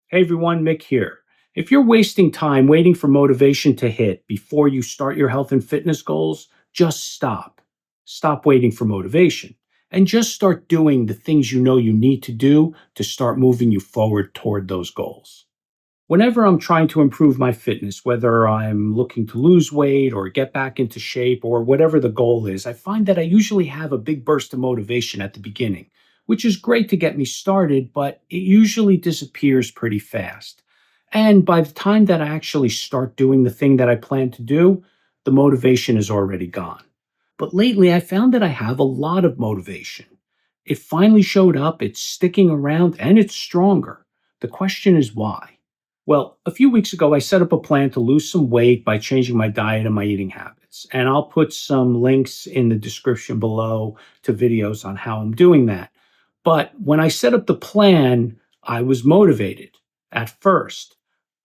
Hey everyone, Mick here. If you're wasting time waiting for motivation to hit before you start your health and fitness goals, just stop. Stop waiting for motivation and just start doing the things you know you need to do to start moving you forward toward those goals. Whenever I'm trying to improve my fitness, whether I'm looking to lose weight or get back into shape or whatever the goal is, I find that I usually have a big burst of motivation at the beginning, which is great to get me started, but it usually disappears pretty fast. And by the time that I actually start doing the thing that I plan to do, the motivation is already gone. But lately, I found that I have a lot of motivation. It finally showed up, it's sticking around, and it's stronger. The question is why? Well, a few weeks ago, I set up a plan to lose some weight by changing my diet and my eating habits. And I'll put some links in the description below to videos on how I'm doing that. But when I set up the plan, I was motivated at first.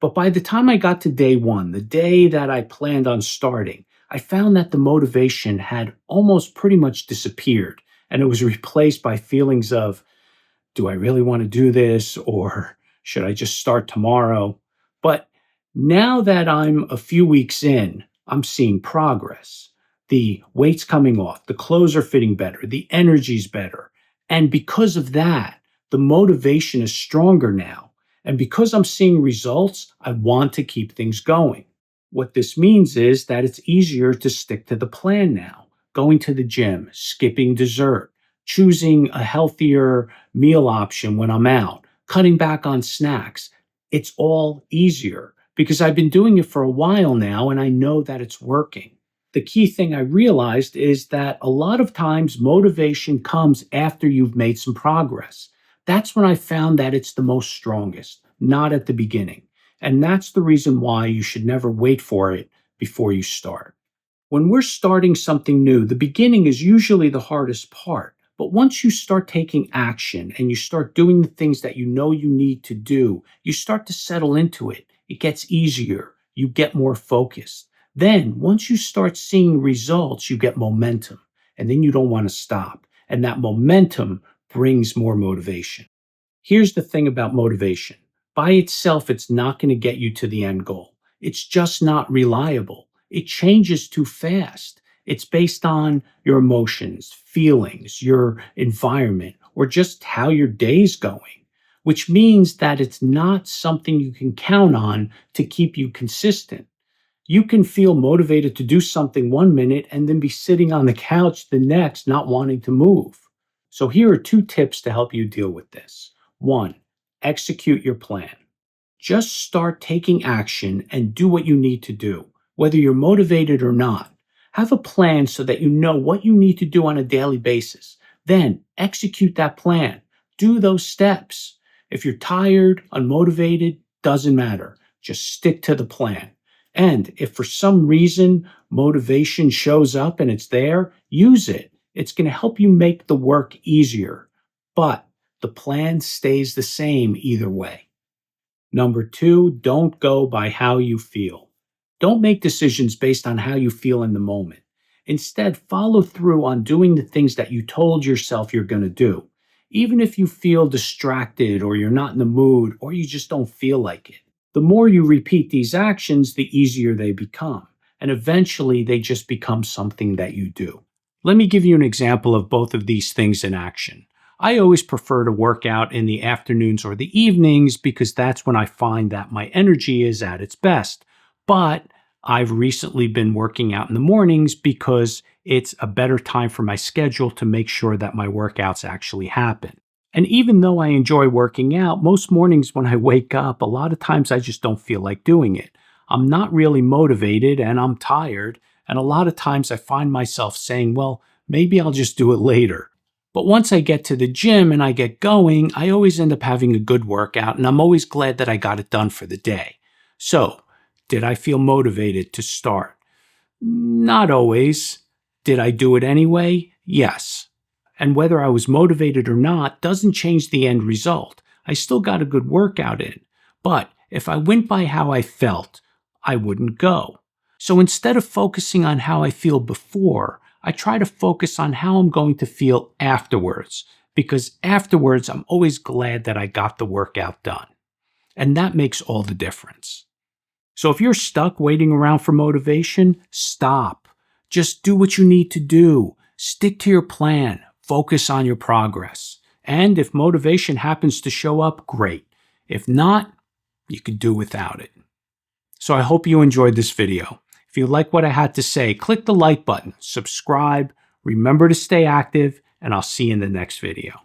But by the time I got to day one, the day that I planned on starting, I found that the motivation had almost pretty much disappeared. And it was replaced by feelings of, do I really want to do this? Or should I just start tomorrow? But now that I'm a few weeks in, I'm seeing progress. The weight's coming off, the clothes are fitting better, the energy's better. And because of that, the motivation is stronger now. And because I'm seeing results, I want to keep things going. What this means is that it's easier to stick to the plan now. Going to the gym, skipping dessert, choosing a healthier meal option when I'm out, cutting back on snacks. It's all easier because I've been doing it for a while now and I know that it's working. The key thing I realized is that a lot of times motivation comes after you've made some progress. That's when I found that it's the most strongest, not at the beginning. And that's the reason why you should never wait for it before you start. When we're starting something new, the beginning is usually the hardest part. But once you start taking action and you start doing the things that you know you need to do, you start to settle into it. It gets easier. You get more focused. Then, once you start seeing results, you get momentum. And then you don't want to stop. And that momentum brings more motivation. Here's the thing about motivation by itself, it's not going to get you to the end goal. It's just not reliable. It changes too fast. It's based on your emotions, feelings, your environment, or just how your day's going, which means that it's not something you can count on to keep you consistent. You can feel motivated to do something one minute and then be sitting on the couch the next, not wanting to move. So, here are two tips to help you deal with this. One, execute your plan. Just start taking action and do what you need to do, whether you're motivated or not. Have a plan so that you know what you need to do on a daily basis. Then execute that plan. Do those steps. If you're tired, unmotivated, doesn't matter. Just stick to the plan. And if for some reason motivation shows up and it's there, use it. It's going to help you make the work easier. But the plan stays the same either way. Number two, don't go by how you feel. Don't make decisions based on how you feel in the moment. Instead, follow through on doing the things that you told yourself you're going to do, even if you feel distracted or you're not in the mood or you just don't feel like it. The more you repeat these actions, the easier they become, and eventually they just become something that you do. Let me give you an example of both of these things in action. I always prefer to work out in the afternoons or the evenings because that's when I find that my energy is at its best. But I've recently been working out in the mornings because it's a better time for my schedule to make sure that my workouts actually happen. And even though I enjoy working out, most mornings when I wake up, a lot of times I just don't feel like doing it. I'm not really motivated and I'm tired. And a lot of times I find myself saying, well, maybe I'll just do it later. But once I get to the gym and I get going, I always end up having a good workout and I'm always glad that I got it done for the day. So, did I feel motivated to start? Not always. Did I do it anyway? Yes. And whether I was motivated or not doesn't change the end result. I still got a good workout in. But if I went by how I felt, I wouldn't go. So instead of focusing on how I feel before, I try to focus on how I'm going to feel afterwards. Because afterwards, I'm always glad that I got the workout done. And that makes all the difference. So if you're stuck waiting around for motivation, stop. Just do what you need to do. Stick to your plan. Focus on your progress. And if motivation happens to show up, great. If not, you could do without it. So I hope you enjoyed this video. If you like what I had to say, click the like button, subscribe, remember to stay active, and I'll see you in the next video.